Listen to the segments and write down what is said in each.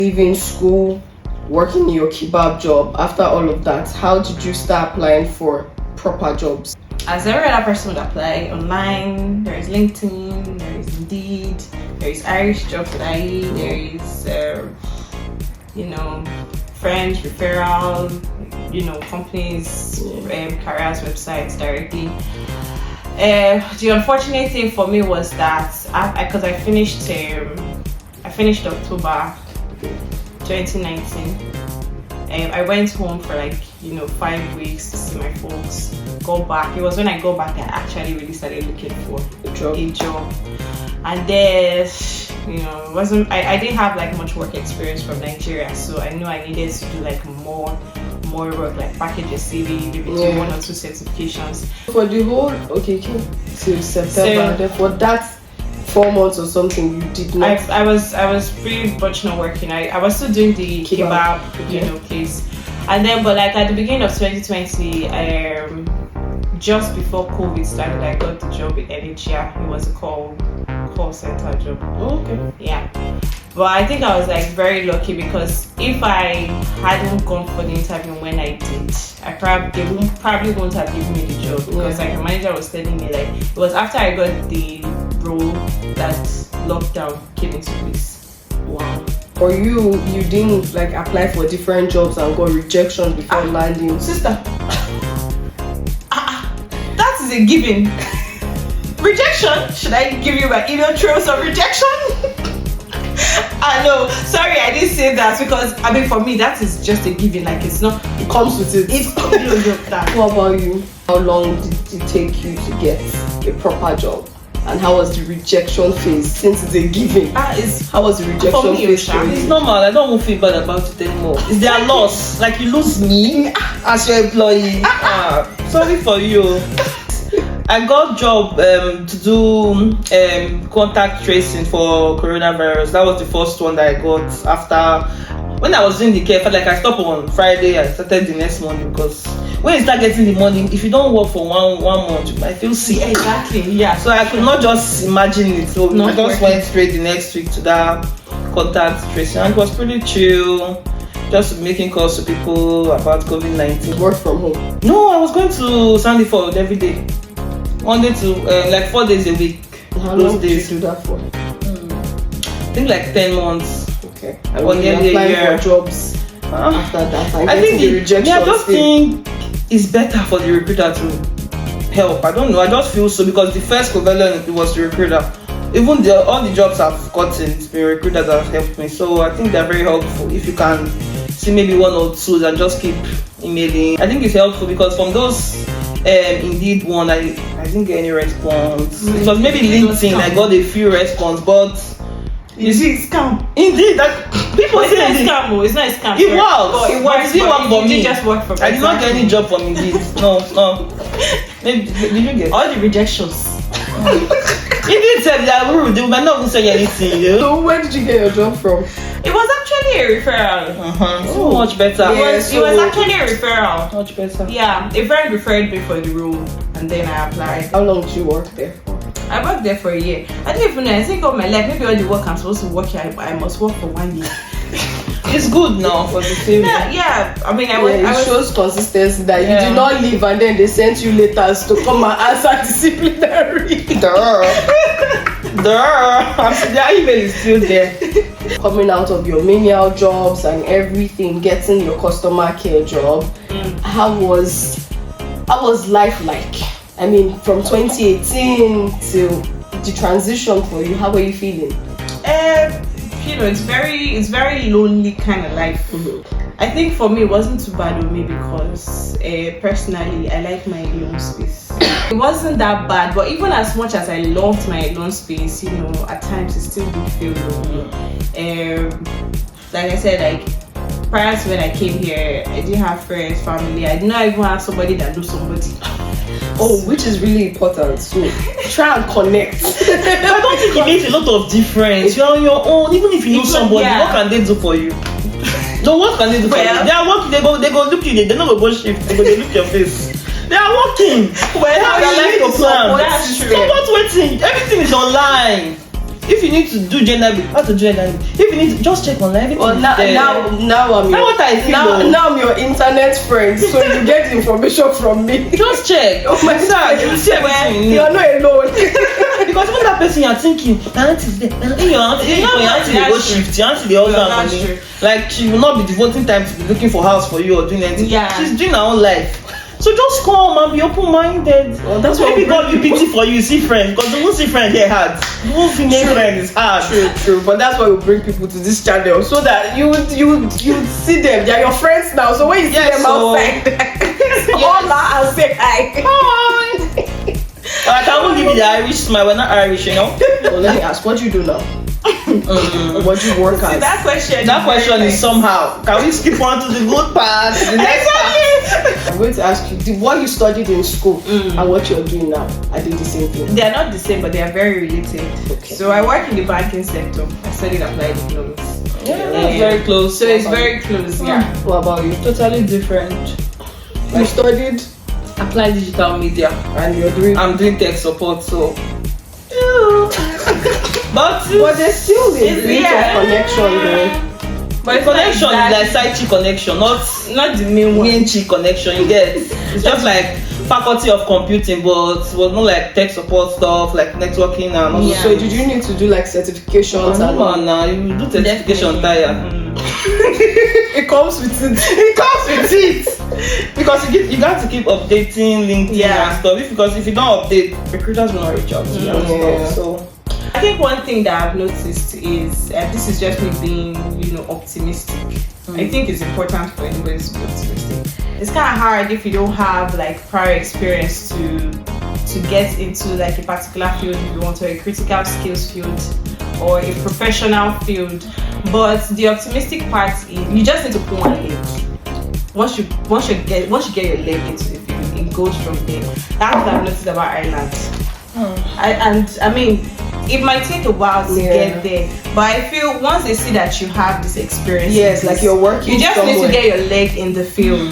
leaving school, working in your kebab job, after all of that, how did you start applying for proper jobs? As every other person would apply online, there is LinkedIn, there is Indeed, there is Irish Jobs that there is, friends, referral, companies, careers websites directly. The unfortunate thing for me was that because I finished October 2019. I went home for 5 weeks to see my folks. Go back. It was when I go back I actually really started looking for a job. And then it wasn't. I didn't have much work experience from Nigeria, so I knew I needed to do more work, package a CV, maybe do 1 or 2 certifications. For the whole till September, for that 4 months or something, you did not. I was pretty much not working. I was still doing the kebab place, and then but at the beginning of 2020, just before COVID started, I got the job in NHR. It was a call center job. Oh, okay. Yeah. But I think I was very lucky, because if I hadn't gone for the interview when I did, they probably wouldn't have given me the job, because the manager was telling me it was after I got the role that lockdown came into place. Wow. For you didn't apply for different jobs and got rejections before landing? Sister, that is a given. Rejection? Should I give you my email trails of rejection? I know. Sorry, I didn't say that, because for me that is just a given. It's not. It comes with it. It's that. What about you? How long did it take you to get a proper job? And how was the rejection phase? Since it's a given, how was the rejection phase? It's normal. I don't feel bad about it anymore. It's their loss. You lose me as your employee. Sorry for you. I got job to do contact tracing for coronavirus. That was the first one that I got after. When I was doing the care, I felt I stopped on Friday. I started the next morning, because when you start getting the money, if you don't work for one month, you might feel sick. Exactly. Yeah. So I could not just imagine it. So I just went straight the next week to that contact tracing, and it was pretty chill. Just making calls to people about COVID-19. Work from home? No, I was going to Sandyford every day. Monday to 4 days a week. How long did you do that for? I think 10 months. Okay. And when you applying for jobs after that, I think I just think it's better for the recruiter to help. I don't know. I just feel so, because the first covalent, it was the recruiter. Even all the jobs I've gotten, it's been recruiters that have helped me. So I think they're very helpful. If you can see maybe 1 or 2 and just keep emailing, I think it's helpful, because from those Indeed one, I didn't get any response. It was maybe LinkedIn. I got a few response, but you see, it's scam. Indeed, people say it's not a scam. It's not a scam. It was. It works. It didn't work for me. It just worked for me. I did not get any job from Indeed. No. Maybe, did you get all the rejections? Indeed said they are rude. They might not even say anything. So where did you get your job from? It was actually a referral. So much better. It was actually a referral. Much better. Yeah, a friend referred me for the role, and then I applied. How long did you work there for? I worked there for a year. I didn't even know. I think all my life, maybe all the work I'm supposed to work here, I must work for 1 year. It's good now for the same. Yeah. It shows consistency that you did not leave and then they sent you letters to come and answer disciplinary. Their email is still there. Coming out of your menial jobs and everything, getting your customer care job, how was life like? From 2018 to the transition for you, how were you feeling? It's very lonely kind of life. I think for me it wasn't too bad with me, because personally I like my own space. It wasn't that bad, but even as much as I loved my own space, at times it still did feel lonely. Like I said, prior to when I came here, I didn't have friends, family. I did not even have somebody that knew somebody. Which is really important. So try and connect. I don't think it makes a lot of difference. You're on your own. Even if you know somebody, what can they do for you? No, what can they do for you? They are working. They go look you. They don't go shift. They look your face. They are working. Well, how you like your plan? That's true. Stop waiting. Everything is online. If you need to do gender, how to do gender? If you need to just check online. Well, now I'm your, what I feel. Now I'm your internet friend, so you get the information from me. Just check. Oh my God, you see everything. You're not alone. Because even that person you're thinking, your aunt is there. Your aunt they go shift. Your aunt they also have money. Like she will not be devoting time to be looking for house for you or doing anything. Yeah. She's doing her own life. So just come and be open-minded. Well, that's what maybe God will pity for you. See friends, because the won't see friend here hard. The won't female friend is hard. True. But that's why we bring people to this channel so that you see them. They are your friends now. So when you see them outside, hola and say hi. I can't give you the Irish smile. We're not Irish, you know. Well, let me ask, what do you do now? What do you work at? That question is somehow. Can we skip on to the good part? The next part. I'm going to ask you, what you studied in school and what you're doing now, are they the same thing? They are not the same, but they are very related. Okay. So I work in the banking sector. I studied applied economics. Yeah, that's very close. So it's very close. Yeah. What about you? Totally different. You studied Applied digital media. and you're doing. I'm doing tech support, so. But there's still a bit of connection there. But the connection is like side chick connection, not the main one. main chick connection. You get it's just like faculty of computing, but it was not like tech support stuff, like networking and all. Yeah. So did you need to do like certifications and all? No, you do certification tire. It comes with it. It comes with it because you got to keep updating LinkedIn and stuff. Because if you don't update, recruiters will not reach out to you and stuff. So. I think one thing that I've noticed is this is just me being, optimistic. I think it's important for anybody to be optimistic. It's kind of hard if you don't have like prior experience to get into like a particular field if you want to, a critical skills field or a professional field. But the optimistic part is you just need to put one leg. Once you get your leg into the field, it goes from there. That's what I've noticed about Ireland. I mean, it might take a while to get there, but I feel once they see that you have this experience, like you're working, you just need to get your leg in the field,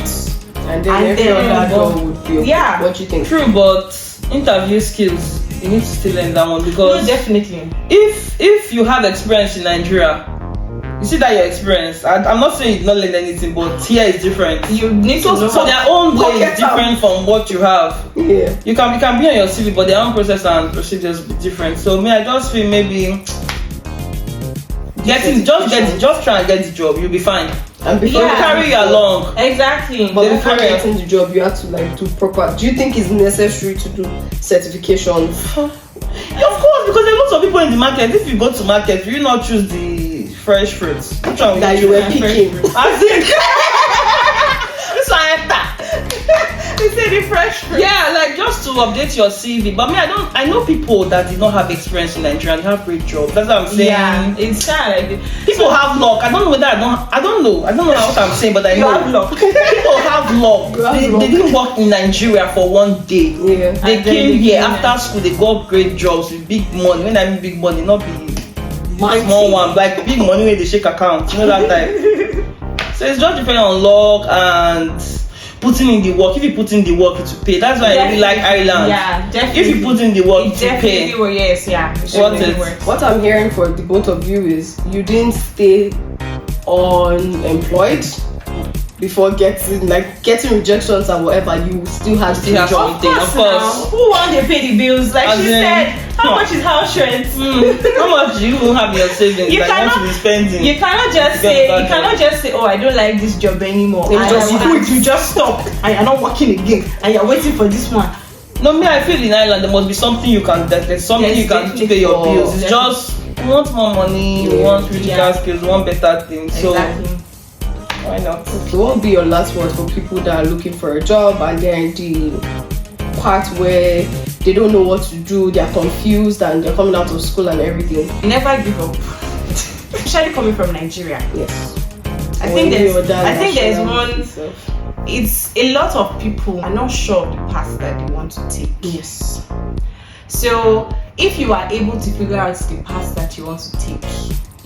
and then every other door would be open. Yeah. What do you think? True, but interview skills, you need to still learn that one because definitely. If you have experience in Nigeria, you see that your experience. I'm not saying you don't learn anything, but here is different. You need to know. So their own way is different from what you have. Yeah. You can be on your CV, but their own process and procedures will be different. So I just feel maybe just try and get the job. You'll be fine. And before they carry you along. Exactly. But before getting the job, you have to like do proper. Do you think it's necessary to do certifications? Yeah, of course, because there are lots of people in the market. If you go to market, will you not choose the fresh fruits? Which one that you were picking? I think this one enter. You say the fresh fruit. Yeah, like just to update your CV. But I know people that did not have experience in Nigeria and have great jobs. That's what I'm saying. Yeah, it's kind of like people have luck. I don't know whether I don't know what I'm saying, but I know have luck. People have luck. They didn't work in Nigeria for one day. Yeah. They came here after school. They got great jobs with big money. When I mean big money, not be small one, like big money when they shake account. You know that type. So it's just depending on luck and putting in the work. If you put in the work, it will pay. That's why I really like Ireland. Yeah, definitely. If you put in the work, it will pay. Yes, yeah. What I'm hearing for the both of you is you didn't stay unemployed before getting rejections and whatever. You still had to have job. something, of course. Who want to pay the bills? Like she said, how much is house rent? How much do you have in your savings? You that you want to be spending? You cannot just say, oh, I don't like this job anymore. You just stop and you're not working again and you're waiting for this one. No, I feel in Ireland there must be something you can there's something you can to pay your bills. It's just we want more money, we want critical skills, we want better things. So why not? So what would be your last words for people that are looking for a job and they're in the part where they don't know what to do, they're confused and they're coming out of school and everything? Never give up. Especially coming from Nigeria. Yes. I think there's one. It's a lot of people are not sure of the path that they want to take. Yes. So if you are able to figure out the path that you want to take,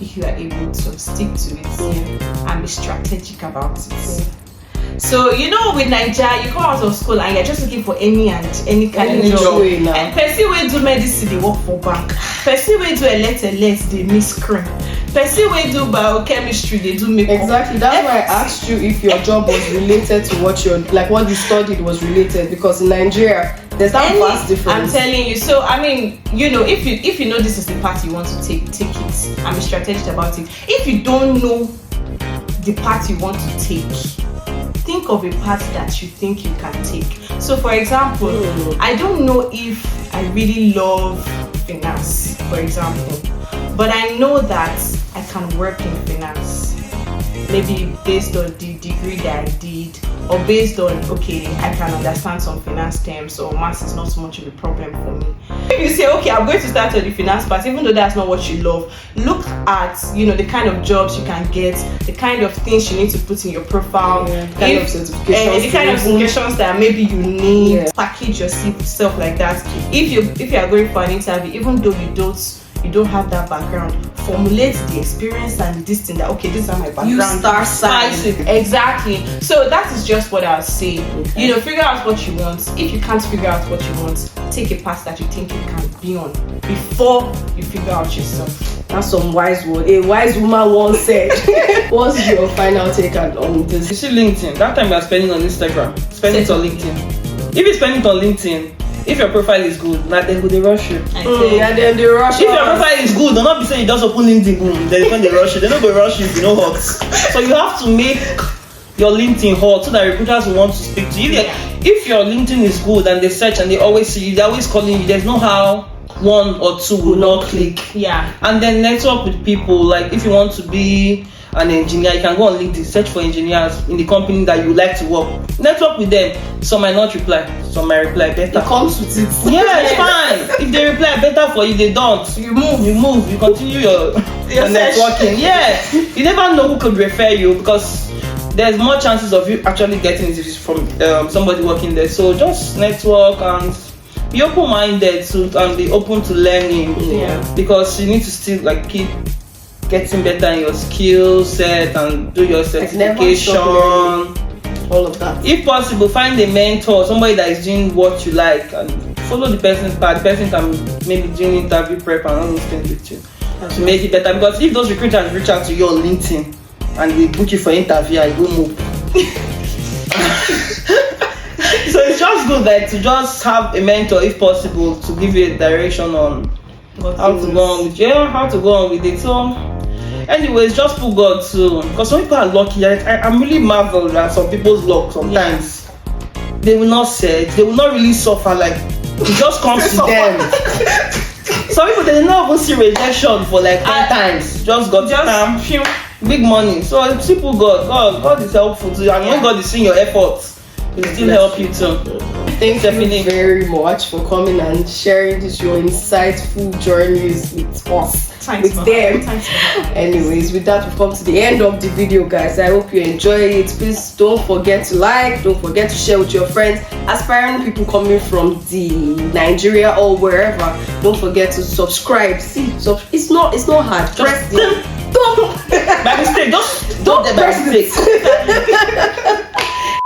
if you are able to stick to it and be strategic about it, So with Nigeria, you come out of school and you're just looking for any kind of job. And person will do medicine, they work for bank. Person will do elect, they miss cream. Person will do biochemistry, they do makeup. Exactly. That's why I asked you if your job was related to what you studied was related, because in Nigeria there's that vast difference. I'm telling you. So if you know this is the path you want to take it and be strategic about it. If you don't know the path you want to take, think of a path that you think you can take. So for example, I don't know if I really love finance, for example, but I know that I can work in finance, maybe based on the degree that I did, or based on I can understand some finance terms, so maths is not so much of a problem for me. If you say I'm going to start on the finance part, even though that's not what you love, look at the kind of jobs you can get, the kind of things you need to put in your profile, the kind of certifications that maybe you need, package yourself like that. If you are going for an interview, even though you don't have that background, formulate the experience and this thing that this is my background. You start sizing. Exactly. So that is just what I would say. Okay. Figure out what you want. If you can't figure out what you want, take a path that you think you can be on before you figure out yourself. That's some wise word. A wise woman once said. What's your final take on this? You see LinkedIn, that time we are spending on Instagram, spend it on LinkedIn. If you spend it on LinkedIn, if your profile is good, then go they rush you. Then they rush you. If your profile is good, don't not be saying you just open LinkedIn, boom, then when they rush you, they don't go rush you if you know hot. So you have to make your LinkedIn hot so that recruiters will want to speak to you. If your LinkedIn is good and they search and they always see you, they're always calling you, there's no how one or two will not click. Yeah. And then network with people. Like if you want to be an engineer, you can go on LinkedIn, search for engineers in the company that you like to work. Network with them. Some might not reply, some might reply better. It comes with it. Yeah, it's fine. If they reply better for you, they don't. You move, you continue your networking. Yeah. You never know who could refer you, because there's more chances of you actually getting it from somebody working there. So just network and be open-minded and be open to learning. Yeah. Because you need to still keep getting better in your skill set and do your certification, all of that. If possible, find a mentor, somebody that is doing what you like, and follow the person's path. The person can maybe doing interview prep and all those things with you to make it better. Because if those recruiters reach out to you on LinkedIn and they book you for interview, you go move. So it's just good to just have a mentor, if possible, to give you a direction on how to go on with it. So anyways, just put God too, because some people are lucky. I'm really marveled at some people's luck sometimes. They will not search, they will not really suffer, it just comes to them. Some people, they not even see rejection for 10 times, just got big money. So it's simple. God is helpful too, and when God is seeing your efforts, He will still help you too. Thank you very much for coming and sharing your insightful journeys with us. Anyways, with that, we've come to the end of the video, guys. I hope you enjoy it. Please don't forget to don't forget to share with your friends, aspiring people coming from Nigeria or wherever. Don't forget to subscribe. See, it's not hard. Press the by mistake. Don't press it.